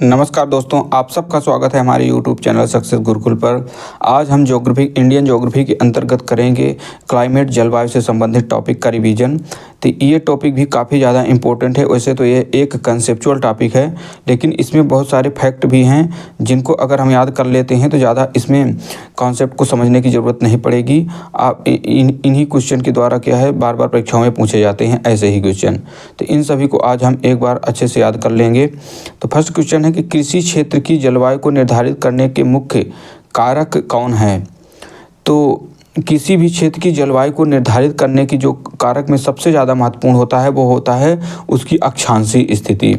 नमस्कार दोस्तों, आप सबका स्वागत है हमारे यूट्यूब चैनल सक्सेस गुरुकुल पर। आज हम इंडियन ज्योग्राफी के अंतर्गत करेंगे क्लाइमेट जलवायु से संबंधित टॉपिक का रिवीजन। तो ये टॉपिक भी काफ़ी ज़्यादा इम्पोर्टेंट है। वैसे तो ये एक कंसेप्चुअल टॉपिक है, लेकिन इसमें बहुत सारे फैक्ट भी हैं जिनको अगर हम याद कर लेते हैं तो ज़्यादा इसमें कॉन्सेप्ट को समझने की ज़रूरत नहीं पड़ेगी। आप इन्हीं क्वेश्चन के द्वारा क्या है बार बार परीक्षाओं में पूछे जाते हैं ऐसे ही क्वेश्चन। तो इन सभी को आज हम एक बार अच्छे से याद कर लेंगे। तो फर्स्ट क्वेश्चन है कि कृषि क्षेत्र की जलवायु को निर्धारित करने के मुख्य कारक कौन है। तो किसी भी क्षेत्र की जलवायु को निर्धारित करने की जो कारक में सबसे ज़्यादा महत्वपूर्ण होता है वो होता है उसकी अक्षांशीय स्थिति।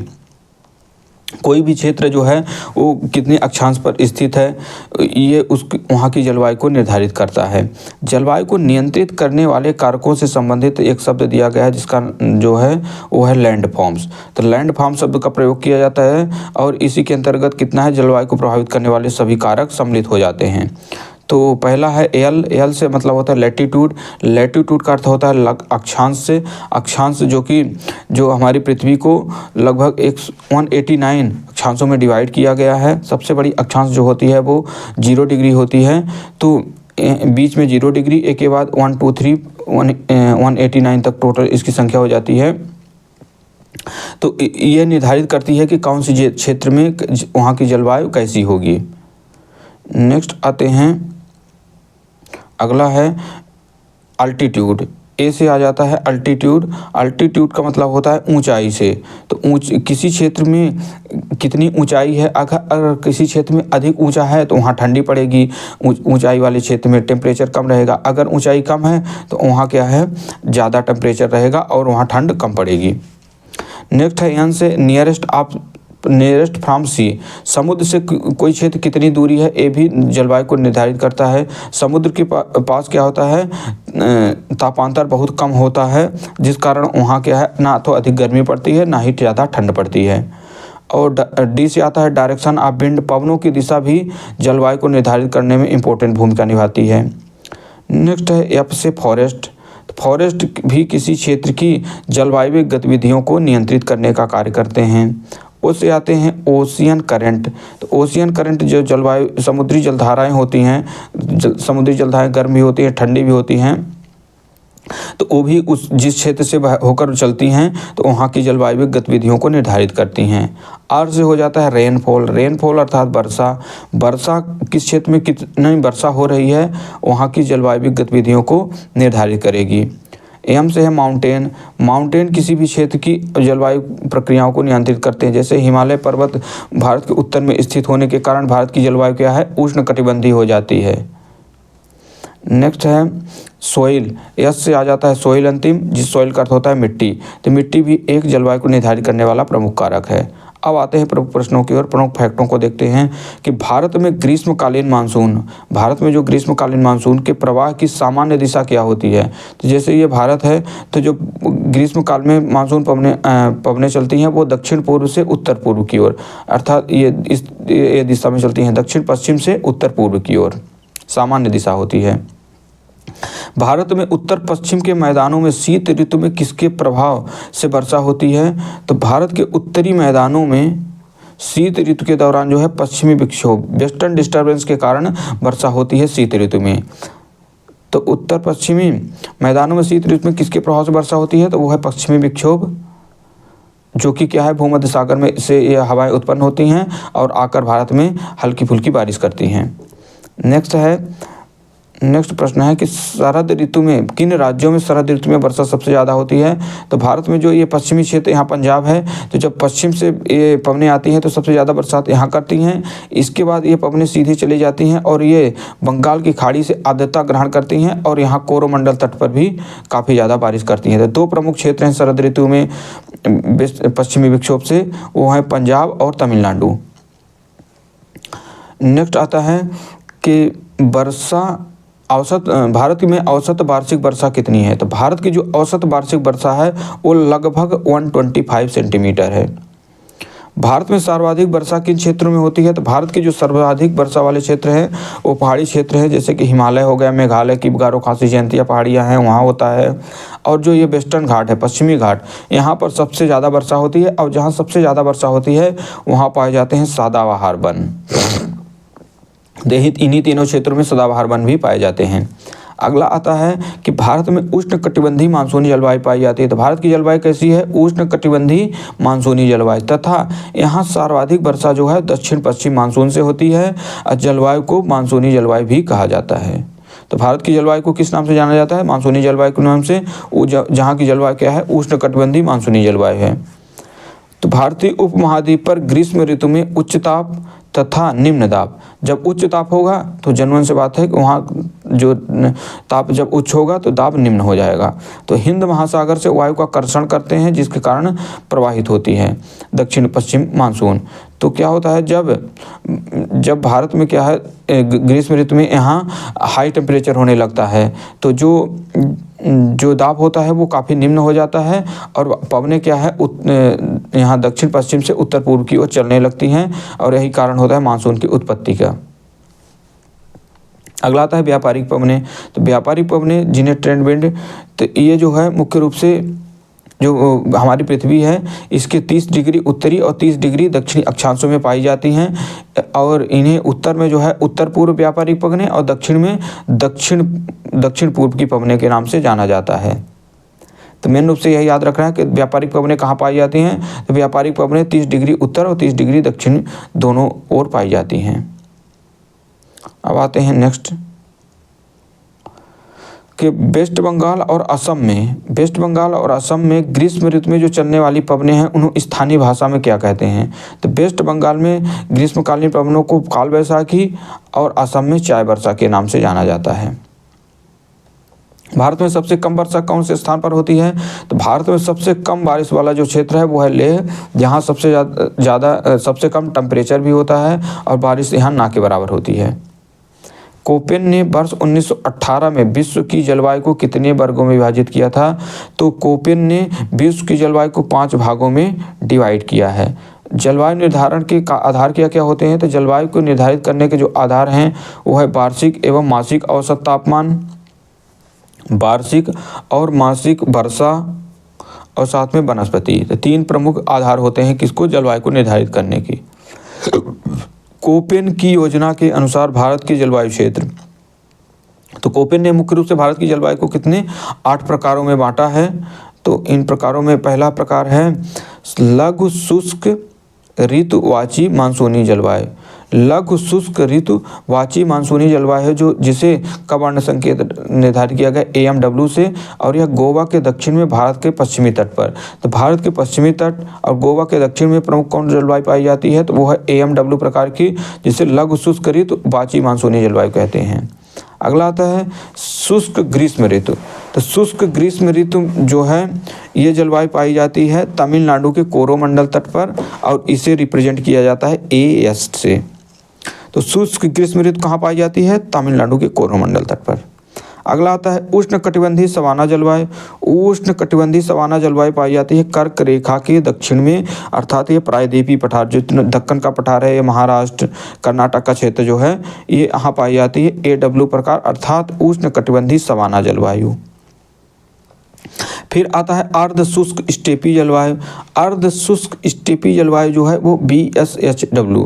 कोई भी क्षेत्र जो है वो कितने अक्षांश पर स्थित है ये उसकी वहाँ की जलवायु को निर्धारित करता है। जलवायु को नियंत्रित करने वाले कारकों से संबंधित एक शब्द दिया गया है जिसका जो है वो है लैंडफॉर्म्स। तो लैंडफॉर्म शब्द का प्रयोग किया जाता है और इसी के अंतर्गत कितना है जलवायु को प्रभावित करने वाले सभी कारक सम्मिलित हो जाते हैं। तो पहला है एल से मतलब होता है लैटिट्यूड। लैटिट्यूड का अर्थ होता है अक्षांश से। अक्षांश जो हमारी पृथ्वी को लगभग 189 अक्षांशों में डिवाइड किया गया है। सबसे बड़ी अक्षांश जो होती है वो 0 डिग्री होती है। तो बीच में 0 डिग्री, एक के बाद 1 2 3 189 तक टोटल इसकी संख्या हो जाती है। तो ये निर्धारित करती है कि कौन सी क्षेत्र में वहाँ की जलवायु कैसी होगी। नेक्स्ट आते हैं, अगला है अल्टीट्यूड। ए से आ जाता है अल्टीट्यूड। अल्टीट्यूड का मतलब होता है ऊंचाई से। तो किसी क्षेत्र में कितनी ऊंचाई है, अगर किसी क्षेत्र में अधिक ऊंचा है तो वहाँ ठंडी पड़ेगी। ऊंचाई वाले क्षेत्र में टेम्परेचर कम रहेगा। अगर ऊंचाई कम है तो वहाँ क्या है ज़्यादा टेम्परेचर रहेगा और वहाँ ठंड कम पड़ेगी। नेक्स्ट है एन से नियरेस्ट फ्रॉम सी। समुद्र से कोई क्षेत्र कितनी दूरी है ये भी जलवायु को निर्धारित करता है। समुद्र के पास क्या होता है तापांतर बहुत कम होता है जिस कारण वहाँ क्या है ना तो अधिक गर्मी पड़ती है ना ही ज़्यादा ठंड पड़ती है। और डी से आता है डायरेक्शन ऑफ विंड। पवनों की दिशा भी जलवायु को निर्धारित करने में इम्पोर्टेंट भूमिका निभाती है। नेक्स्ट है एफ से फॉरेस्ट। फॉरेस्ट भी किसी क्षेत्र की जलवायु गतिविधियों को नियंत्रित करने का कार्य करते हैं। उससे आते हैं ओशियन करंट। तो ओशियन करंट जो जलवायु समुद्री जलधाराएं होती हैं, समुद्री जलधाराएं गर्म भी होती हैं ठंडी भी होती हैं, तो वो भी जिस क्षेत्र से होकर चलती हैं तो वहाँ की जलवायु गतिविधियों को निर्धारित करती हैं। आर से हो जाता है रेनफॉल। रेनफॉल अर्थात वर्षा। वर्षा किस क्षेत्र में कितनी वर्षा हो रही है वहाँ की जलवायु गतिविधियों को निर्धारित करेगी। एम से है माउंटेन। माउंटेन किसी भी क्षेत्र की जलवायु प्रक्रियाओं को नियंत्रित करते हैं। जैसे हिमालय पर्वत भारत के उत्तर में स्थित होने के कारण भारत की जलवायु क्या है उष्णकटिबंधीय हो जाती है। नेक्स्ट है सोइल। यस से आ जाता है सोइल अंतिम, जिस सोइल का अर्थ होता है मिट्टी। तो मिट्टी भी एक जलवायु को निर्धारित करने वाला प्रमुख कारक है। अब आते हैं प्रमुख प्रश्नों की ओर। प्रमुख फैक्टों को देखते हैं कि भारत में ग्रीष्मकालीन मानसून, भारत में जो ग्रीष्मकालीन मानसून के प्रवाह की सामान्य दिशा क्या होती है। तो जैसे ये भारत है तो जो ग्रीष्मकाल में मानसून पवनें चलती हैं वो दक्षिण पूर्व से उत्तर पूर्व की ओर, अर्थात ये दिशा में चलती हैं दक्षिण पश्चिम से उत्तर पूर्व की ओर सामान्य दिशा होती है। भारत में उत्तर पश्चिम के मैदानों में शीत ऋतु में किसके प्रभाव से वर्षा होती है। तो भारत के उत्तरी मैदानों में शीत ऋतु के दौरान जो है पश्चिमी विक्षोभ वेस्टर्न डिस्टर्बेंस के कारण वर्षा होती है शीत ऋतु में। तो उत्तर पश्चिमी मैदानों में शीत ऋतु में किसके प्रभाव से वर्षा होती है तो वो है पश्चिमी विक्षोभ, जो कि क्या है भूमध्य सागर में से ये हवाएं उत्पन्न होती हैं और आकर भारत में हल्की फुल्की बारिश करती हैं। नेक्स्ट प्रश्न है कि शरद ऋतु में किन राज्यों में शरद ऋतु में वर्षा सबसे ज़्यादा होती है। तो भारत में जो ये पश्चिमी क्षेत्र यहाँ पंजाब है, तो जब पश्चिम से ये पवनें आती हैं तो सबसे ज़्यादा बरसात यहाँ करती हैं। इसके बाद ये पवनें सीधी चली जाती हैं और ये बंगाल की खाड़ी से आर्द्रता ग्रहण करती हैं और यहाँ कोरोमंडल तट पर भी काफ़ी ज़्यादा बारिश करती हैं। तो दो प्रमुख क्षेत्र हैं शरद ऋतु में पश्चिमी विक्षोभ से, वो हैं पंजाब और तमिलनाडु। नेक्स्ट आता है कि वर्षा औसत भारत में औसत वार्षिक वर्षा कितनी है। तो भारत की जो औसत वार्षिक वर्षा है वो लगभग 125 सेंटीमीटर है। भारत में सर्वाधिक वर्षा किन क्षेत्रों में होती है? तो भारत के जो सर्वाधिक वर्षा वाले क्षेत्र हैं वो पहाड़ी क्षेत्र है, जैसे कि हिमालय हो गया, मेघालय की गारो खासी जयंतिया पहाड़ियाँ हैं वहाँ होता है, और जो ये वेस्टर्न घाट है, पश्चिमी घाट, यहाँ पर सबसे ज़्यादा वर्षा होती है। और जहाँ सबसे ज़्यादा वर्षा होती है वहाँ पाए जाते हैं सदाबहार वन। इन्हीं तीनों क्षेत्रों में सदाबहार वन भी पाए जाते हैं। अगला आता है कि भारत में उष्ण कटिबंधीय मानसूनी जलवायु पाई जाती है। तो भारत की जलवायु कैसी है? उष्ण कटिबंधीय मानसूनी जलवायु, तथा यहाँ सर्वाधिक वर्षा जो है दक्षिण पश्चिम मानसून से होती है। जलवायु को मानसूनी जलवायु भी कहा जाता है। तो भारत की जलवायु को किस नाम से जाना जाता है? मानसूनी जलवायु के नाम से। जहाँ की जलवायु क्या है? उष्ण कटिबंधीय मानसूनी जलवायु है। तो भारतीय उपमहाद्वीप पर ग्रीष्म ऋतु में उच्च ताप तथा निम्न दाब, जब उच्च ताप होगा तो जनवन से बात है कि वहाँ जो ताप जब उच्च होगा तो दाब निम्न हो जाएगा। तो हिंद महासागर से वायु का कर्षण करते हैं जिसके कारण प्रवाहित होती है दक्षिण पश्चिम मानसून। तो क्या होता है, जब भारत में क्या है ग्रीष्म ऋतु में यहाँ हाई टेम्परेचर होने लगता है तो जो दाब होता है वो काफ़ी निम्न हो जाता है और पवनें क्या है यहाँ दक्षिण पश्चिम से उत्तर पूर्व की ओर चलने लगती हैं और यही कारण होता है मानसून की उत्पत्ति का। अगला आता है व्यापारिक पवनें। तो व्यापारिक पवनें जिन्हें ट्रेंड विंड, तो ये जो है मुख्य रूप से जो हमारी पृथ्वी है इसके 30 डिग्री उत्तरी और 30 डिग्री दक्षिणी अक्षांशों में पाई जाती हैं और इन्हें उत्तर में जो है उत्तर पूर्व व्यापारिक पवनें और दक्षिण में दक्षिण पूर्व की पवनें के नाम से जाना जाता है। तो मेन रूप से यही याद रखना है कि व्यापारिक पवनें कहाँ पाई जाती हैं। तो व्यापारिक पवनें 30 डिग्री उत्तर और 30 डिग्री दक्षिण दोनों ओर पाई जाती हैं। अब आते हैं नेक्स्ट कि वेस्ट बंगाल और असम में ग्रीष्म ऋतु में जो चलने वाली पवनें हैं उन्हें स्थानीय भाषा में क्या कहते हैं? तो वेस्ट बंगाल में ग्रीष्मकालीन पवनों को काल वैसाखी और असम में चाय वर्षा के नाम से जाना जाता है। भारत में सबसे कम वर्षा कौन से स्थान पर होती है? तो भारत में सबसे कम बारिश वाला जो क्षेत्र है वो है लेह, जहाँ सबसे कम टेम्परेचर भी होता है और बारिश यहाँ ना के बराबर होती है। कोपेन ने वर्ष 1918 में विश्व की जलवायु को कितने वर्गों में विभाजित किया था? तो कोपेन ने विश्व की जलवायु को 5 भागों में डिवाइड किया है। जलवायु निर्धारण के आधार क्या क्या होते हैं? तो जलवायु को निर्धारित करने के जो आधार हैं वो है वार्षिक एवं मासिक औसत तापमान, वार्षिक और मासिक वर्षा और साथ में वनस्पति। तो 3 प्रमुख आधार होते हैं किसको? जलवायु को निर्धारित करने की। कोपेन की योजना के अनुसार भारत के जलवायु क्षेत्र, तो कोपेन ने मुख्य रूप से भारत की जलवायु को कितने 8 प्रकारों में बांटा है। तो इन प्रकारों में पहला प्रकार है लघु शुष्क ऋतुवाची मानसूनी जलवायु। लघु शुष्क ऋतुवाची मानसूनी जलवायु है जो जिसे कवर्ण संकेत निर्धारित किया गया AMW से, और यह गोवा के दक्षिण में भारत के पश्चिमी तट पर। तो भारत के पश्चिमी तट और गोवा के दक्षिण में प्रमुख कौन जलवायु पाई जाती है? तो वो है AMW प्रकार की, जिसे लघु शुष्क ऋतुवाची मानसूनी जलवायु कहते हैं। अगला आता है शुष्क ग्रीष्म ऋतु। तो शुष्क ग्रीष्म ऋतु जो है ये जलवायु पाई जाती है तमिलनाडु के कोरोमंडल तट पर और इसे रिप्रेजेंट किया जाता है AS से। तो शुष्क ग्रीष्म ऋतु कहाँ पाई जाती है? तमिलनाडु के कोरोमंडल तट पर। अगला आता है उष्ण कटिबंधीय सवाना जलवायु। उष्ण कटिबंधीय सवाना जलवायु पाई जाती है कर्क रेखा के दक्षिण में, अर्थात ये प्रायद्वीपीय पठार जो दक्कन का पठार है, ये महाराष्ट्र कर्नाटक का क्षेत्र जो है ये यहाँ पाई जाती है AW प्रकार, अर्थात उष्ण कटिबंधीय सवाना जलवायु। फिर आता है अर्ध शुष्क स्टेपी जलवायु। अर्ध शुष्क स्टेपी जलवायु जो है वो BSHW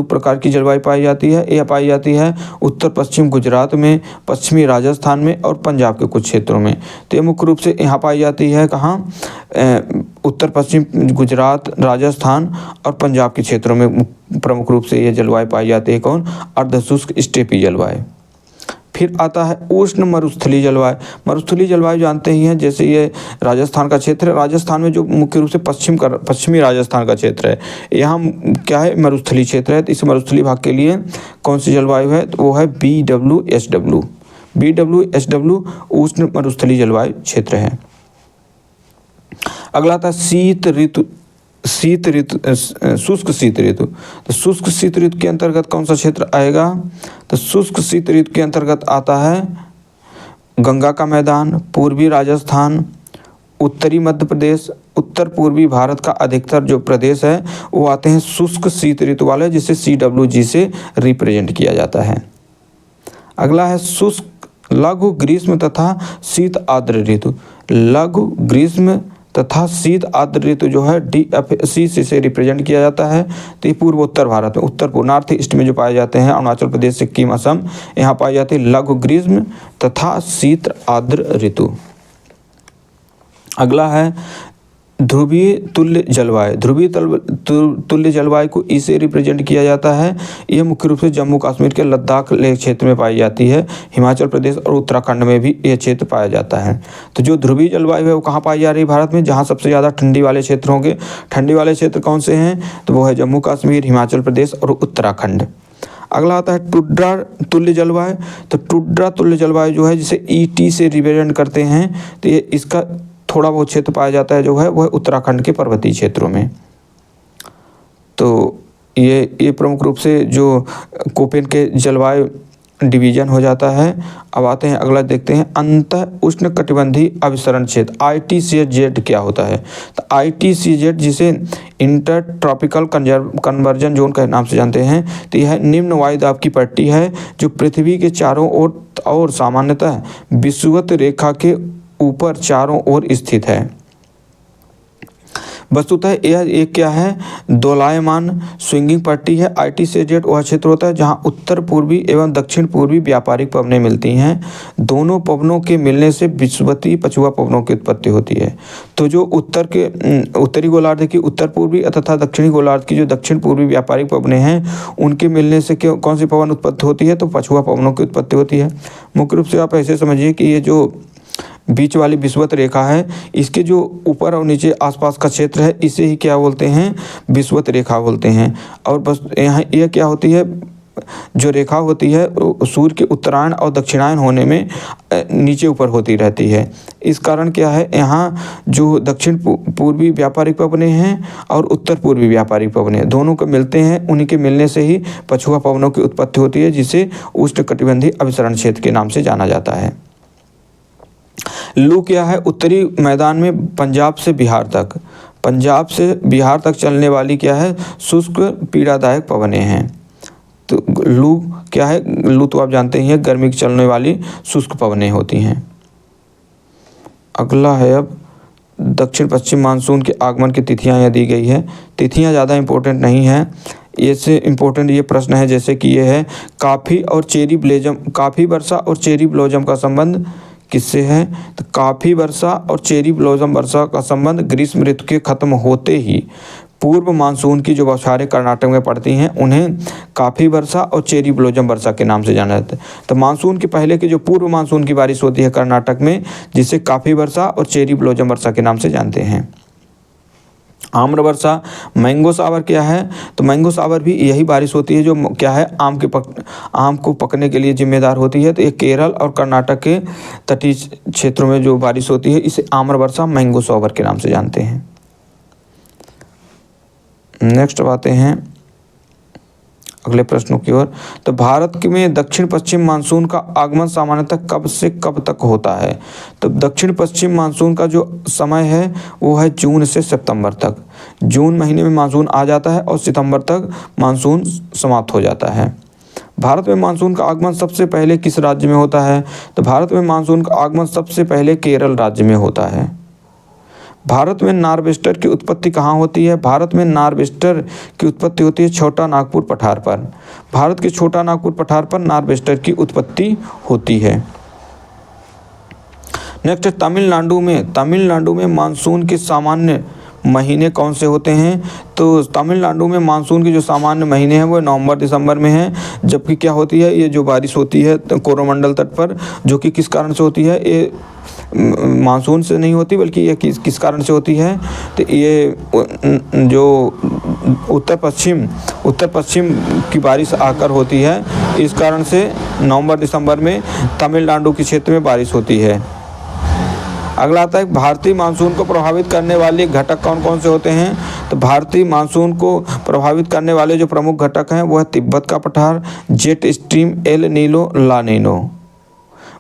प्रकार की जलवायु पाई जाती है। यह पाई जाती है उत्तर पश्चिम गुजरात में, पश्चिमी राजस्थान में और पंजाब के कुछ क्षेत्रों में। तो ये मुख्य रूप से यहाँ पाई जाती है कहाँ? उत्तर पश्चिम गुजरात, राजस्थान और पंजाब के क्षेत्रों में प्रमुख रूप से ये जलवायु पाई जाती है। कौन? अर्ध शुष्क स्टेपी जलवायु। फिर आता है उष्ण मरुस्थलीय जलवायु। मरुस्थलीय जलवायु जानते ही हैं, जैसे ये राजस्थान का क्षेत्र है। राजस्थान में जो मुख्य रूप से पश्चिमी राजस्थान का क्षेत्र है, यहाँ क्या है? मरुस्थलीय क्षेत्र है। तो इस मरुस्थलीय भाग के लिए कौन सी जलवायु है? तो वो है BWSW। BWSW उष्ण मरुस्थलीय जलवायु क्षेत्र है। अगला आता है शुष्क शीत ऋतु। तो शुष्क शीत ऋतु के अंतर्गत कौन सा क्षेत्र आएगा? तो शुष्क शीत ऋतु के अंतर्गत आता है गंगा का मैदान, पूर्वी राजस्थान, उत्तरी मध्य प्रदेश, उत्तर पूर्वी भारत का अधिकतर जो प्रदेश है वो आते हैं शुष्क शीत ऋतु वाले, जिसे CWG से रिप्रेजेंट किया जाता है। अगला है शुष्क लघु ग्रीष्म तथा शीत आर्द्र ऋतु। लघु ग्रीष्म तथा शीत आर्द्र ऋतु जो है DFC से रिप्रेजेंट किया जाता है। तो ये पूर्वोत्तर भारत में, उत्तर पूर्व नॉर्थ ईस्ट में जो पाए जाते हैं, अरुणाचल प्रदेश, सिक्किम, असम, यहाँ पाई जाती है लघु ग्रीष्म तथा शीत आर्द्र ऋतु। अगला है ध्रुवीय तुल्य जलवायु। ध्रुवीय तुल्य जलवायु को इसे रिप्रेजेंट किया जाता है। यह मुख्य रूप से जम्मू कश्मीर के लद्दाख लेह क्षेत्र में पाई जाती है। हिमाचल प्रदेश और उत्तराखंड में भी यह क्षेत्र पाया जाता है। तो जो ध्रुवीय जलवायु है वो कहाँ पाई जा रही है भारत में, जहाँ सबसे ज़्यादा ठंडी वाले क्षेत्र होंगे। ठंडी वाले क्षेत्र कौन से हैं, तो वो है जम्मू कश्मीर, हिमाचल प्रदेश और उत्तराखंड। अगला आता है टुड्रा तुल्य जलवायु। तो टुड्रा तुल्य जलवायु जो है जिसे ET से रिप्रेजेंट करते हैं, तो ये इसका थोड़ा बहुत क्षेत्र पाया जाता है जो है वह उत्तराखंड के पर्वतीय क्षेत्रों में। तो ये प्रमुख रूप से जो कोपेन के जलवायु डिवीजन हो जाता है। अब आते हैं अगला, देखते हैं अंतः उष्ण कटिबंधीय अभिसरण क्षेत्र ITCZ क्या होता है। तो ITCZ जिसे इंटर ट्रॉपिकल कन्वर्जन जोन के नाम से जानते हैं, तो यह निम्न वायुदाब की पट्टी है जो पृथ्वी के चारों ओर और सामान्यतः विषुवत रेखा के ऊपर चारों ओर स्थित है। वस्तुतः यह एक क्या है, दोलायमान स्विंगिंग पट्टी है। ITCZ वह क्षेत्र होता है जहां उत्तर पूर्वी एवं दक्षिण पूर्वी व्यापारिक पवनें मिलती हैं। दोनों पवनों के मिलने से विषुवतीय पछुआ पवनों की उत्पत्ति होती है। तो जो उत्तरी गोलार्ध की उत्तर पूर्वी तथा दक्षिणी गोलार्ध की जो दक्षिण पूर्वी व्यापारिक पवनें हैं, उनके मिलने से कौन सी पवन उत्पत्ति होती है, तो पछुआ पवनों की उत्पत्ति होती है। मुख्य रूप से आप ऐसे समझिए कि ये जो बीच वाली विषुवत रेखा है, इसके जो ऊपर और नीचे आसपास का क्षेत्र है, इसे ही क्या बोलते हैं, विषुवत रेखा बोलते हैं। और बस यहाँ यह क्या होती है, जो रेखा होती है सूर्य के उत्तरायण और दक्षिणायन होने में नीचे ऊपर होती रहती है। इस कारण क्या है, यहाँ जो दक्षिण पूर्वी व्यापारिक पवनें हैं और उत्तर पूर्वी व्यापारिक पवनें दोनों को मिलते हैं, उन्हीं के मिलने से ही पछुआ पवनों की उत्पत्ति होती है, जिसे उष्णकटिबंधीय अभिसरण क्षेत्र के नाम से जाना जाता है। लू क्या है, उत्तरी मैदान में पंजाब से बिहार तक चलने वाली क्या है, शुष्क पीड़ादायक पवनें हैं। तो लू क्या है, लू तो आप जानते ही हैं, गर्मी की चलने वाली शुष्क पवनें होती हैं। अगला है अब दक्षिण पश्चिम मानसून के आगमन की तिथियां यहाँ दी गई है। तिथियां ज़्यादा इंपॉर्टेंट नहीं हैं, इससे इम्पोर्टेंट ये प्रश्न है जैसे कि ये है, काफ़ी वर्षा और चेरी ब्लॉसम का संबंध किससे है, तो काफ़ी वर्षा और चेरी ब्लॉसम वर्षा का संबंध ग्रीष्म ऋतु के खत्म होते ही पूर्व मानसून की जो बौछारें कर्नाटक में पड़ती हैं, उन्हें काफ़ी वर्षा और चेरी ब्लॉसम वर्षा के नाम से जाना जाता है। तो मानसून के पहले की जो पूर्व मानसून की बारिश होती है कर्नाटक में, जिसे काफ़ी वर्षा और चेरी ब्लॉसम वर्षा के नाम से जानते हैं। आम्र वर्षा, मैंगो सावर क्या है, तो मैंगो सावर भी यही बारिश होती है जो क्या है, आम को पकने के लिए जिम्मेदार होती है। तो ये केरल और कर्नाटक के तटीय क्षेत्रों में जो बारिश होती है, इसे आम्र वर्षा, मैंगो सावर के नाम से जानते हैं। नेक्स्ट आते हैं अगले प्रश्नों की ओर। तो भारत में दक्षिण पश्चिम मानसून का आगमन सामान्यतः कब से कब तक होता है, तो दक्षिण पश्चिम मानसून का जो समय है वो है जून से सितंबर तक। जून महीने में मानसून आ जाता है और सितंबर तक मानसून समाप्त हो जाता है। भारत में मानसून का आगमन सबसे पहले किस राज्य में होता है, तो भारत में मानसून का आगमन सबसे पहले केरल राज्य में होता है। भारत में नार्वेस्टर की उत्पत्ति कहाँ होती है, भारत में नार्वेस्टर की उत्पत्ति होती है छोटा नागपुर पठार पर। भारत के छोटा नागपुर पठार पर नार्वेस्टर की उत्पत्ति होती है। नेक्स्ट, तमिलनाडु में मानसून के सामान्य महीने कौन से होते हैं, तो तमिलनाडु में मानसून के जो सामान्य महीने हैं वो नवंबर दिसंबर में हैं। जबकि क्या होती है, ये जो बारिश होती है कोरोमंडल तट पर, जो कि किस कारण से होती है, ये मानसून से नहीं होती बल्कि ये किस कारण से होती है, तो ये जो उत्तर पश्चिम की बारिश आकर होती है, इस कारण से नवंबर दिसंबर में तमिलनाडु के क्षेत्र में बारिश होती है। अगला आता है भारतीय मानसून को प्रभावित करने वाले घटक कौन कौन से होते हैं, तो भारतीय मानसून को प्रभावित करने वाले जो प्रमुख घटक हैं वो है तिब्बत का पठार, जेट स्ट्रीम, एल नीनो, ला नीनो।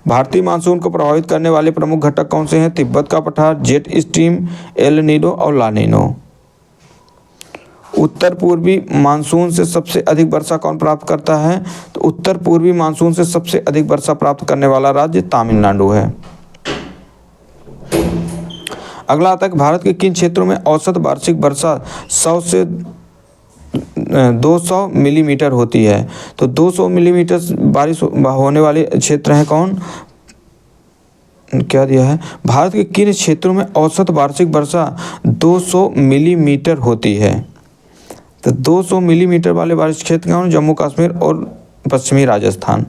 भारतीय मानसून को प्रभावित करने वाले प्रमुख घटक कौन से हैं? तिब्बत का पठार, जेट स्ट्रीम, एल नीनो और ला नीनो। उत्तर पूर्वी मानसून से सबसे अधिक वर्षा कौन प्राप्त करता है? तो उत्तर पूर्वी मानसून से सबसे अधिक वर्षा प्राप्त करने वाला राज्य तमिलनाडु है। अगला आता है भारत के किन क्षेत्रों में औसत वार्षिक वर्षा 100 से 200 मिलीमीटर होती है? तो 200 मिलीमीटर बारिश होने वाले क्षेत्र हैं कौन? क्या दिया है? भारत के किन क्षेत्रों में औसत वार्षिक वर्षा 200 मिलीमीटर होती है? तो 200 मिलीमीटर वाले बारिश क्षेत्र कौन? जम्मू कश्मीर और पश्चिमी राजस्थान।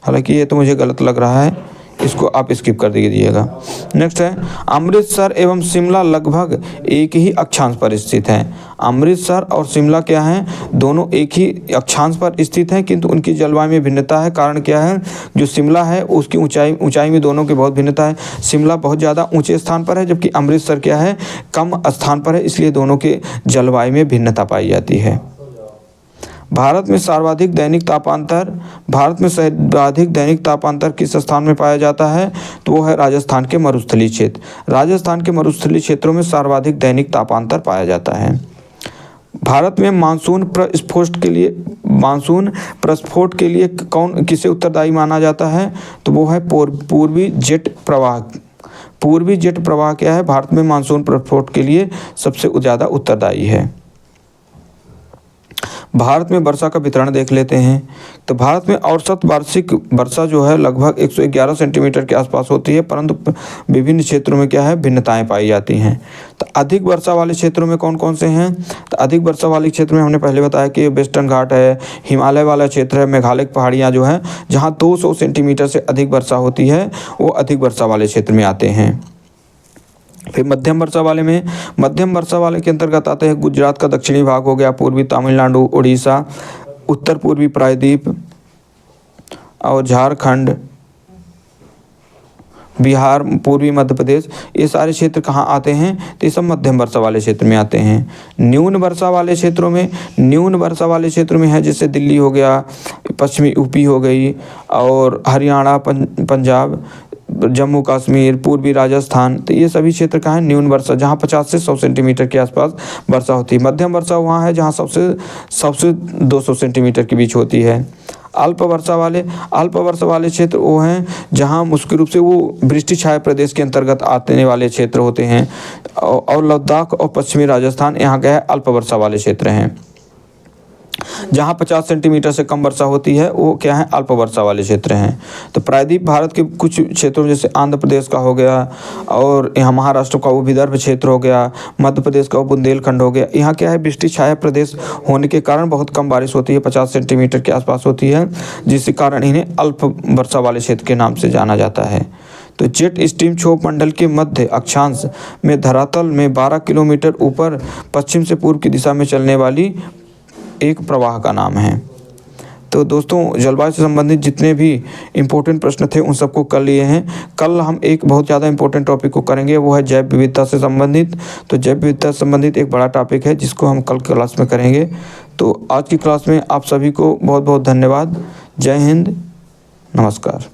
हालांकि ये तो मुझे गलत लग रहा है, इसको आप स्किप कर दीजिएगा। नेक्स्ट है अमृतसर एवं शिमला लगभग एक ही अक्षांश पर स्थित हैं। अमृतसर और शिमला क्या हैं? दोनों एक ही अक्षांश पर स्थित हैं, किंतु उनकी जलवायु में भिन्नता है। कारण क्या है? जो शिमला है उसकी ऊंचाई में दोनों की बहुत भिन्नता है। शिमला बहुत ज़्यादा ऊंचे स्थान पर है, जबकि अमृतसर क्या है? कम स्थान पर है, इसलिए दोनों के जलवायु में भिन्नता पाई जाती है। भारत में सर्वाधिक दैनिक तापांतर किस स्थान में पाया जाता है? तो वो है राजस्थान के मरुस्थलीय क्षेत्र। राजस्थान के मरुस्थलीय क्षेत्रों में सर्वाधिक दैनिक तापांतर पाया जाता है। भारत में मानसून प्रस्फोट के लिए किसे उत्तरदायी माना जाता है? तो वो है पूर्वी जेट प्रवाह। पूर्वी जेट प्रवाह क्या है? भारत में मानसून प्रस्फोट के लिए सबसे ज़्यादा उत्तरदायी है। भारत में वर्षा का वितरण देख लेते हैं। तो भारत में औसत वार्षिक वर्षा जो है लगभग 111 सेंटीमीटर के आसपास होती है, परंतु विभिन्न क्षेत्रों में क्या है? भिन्नताएं पाई जाती हैं। तो अधिक वर्षा वाले क्षेत्रों में कौन कौन से हैं? तो अधिक वर्षा वाले क्षेत्र में हमने पहले बताया कि वेस्टर्न घाट है, हिमालय वाला क्षेत्र है, मेघालय की पहाड़ियाँ जो हैं जहाँ 200 सेंटीमीटर से अधिक वर्षा होती है, वो अधिक वर्षा वाले क्षेत्र में आते हैं। फिर मध्यम वर्षा वाले के अंतर्गत आते हैं गुजरात का दक्षिणी भाग हो गया, पूर्वी तमिलनाडु, उड़ीसा, उत्तर पूर्वी प्रायद्वीप और झारखंड, बिहार, पूर्वी मध्य प्रदेश। ये सारे क्षेत्र कहाँ आते हैं? तो ये सब मध्यम वर्षा वाले क्षेत्र में आते हैं। न्यून वर्षा वाले क्षेत्रों में है जैसे दिल्ली हो गया, पश्चिमी यूपी हो गई और हरियाणा, पंजाब, जम्मू कश्मीर, पूर्वी राजस्थान। तो ये सभी क्षेत्र कहाँ है? न्यून वर्षा, जहाँ 50 से 100 सेंटीमीटर के आसपास वर्षा होती है। मध्यम वर्षा वहाँ है जहाँ 100 से 200 सेंटीमीटर के बीच होती है। अल्प वर्षा वाले क्षेत्र वो हैं जहाँ मुख्य रूप से वो वृष्टि छाया प्रदेश के अंतर्गत आने वाले क्षेत्र होते हैं। और लद्दाख और पश्चिमी राजस्थान यहाँ क्या है? अल्प वर्षा वाले क्षेत्र हैं। जहाँ 50 सेंटीमीटर से कम वर्षा होती है वो क्या है? अल्प वर्षा वाले क्षेत्र हैं। तो प्रायद्वीप भारत के कुछ क्षेत्रों जैसे आंध्र प्रदेश का हो गया और यहाँ महाराष्ट्र का वो विदर्भ क्षेत्र हो गया, मध्य प्रदेश का वो बुंदेलखंड हो गया। यहाँ क्या है? वृष्टि छाया प्रदेश होने के कारण बहुत कम बारिश होती है, 50 सेंटीमीटर के आसपास होती है, जिसके कारण इन्हें अल्प वर्षा वाले क्षेत्र के नाम से जाना जाता है। तो जेट स्ट्रीम क्षोभ मंडल के मध्य अक्षांश में धरातल में 12 किलोमीटर ऊपर पश्चिम से पूर्व की दिशा में चलने वाली एक प्रवाह का नाम है। तो दोस्तों जलवायु से संबंधित जितने भी इम्पोर्टेंट प्रश्न थे उन सबको कर लिए हैं। कल हम एक बहुत ज़्यादा इम्पोर्टेंट टॉपिक को करेंगे, वो है जैव विविधता से संबंधित। तो जैव विविधता से संबंधित एक बड़ा टॉपिक है जिसको हम कल क्लास में करेंगे। तो आज की क्लास में आप सभी को बहुत बहुत धन्यवाद। जय हिंद, नमस्कार।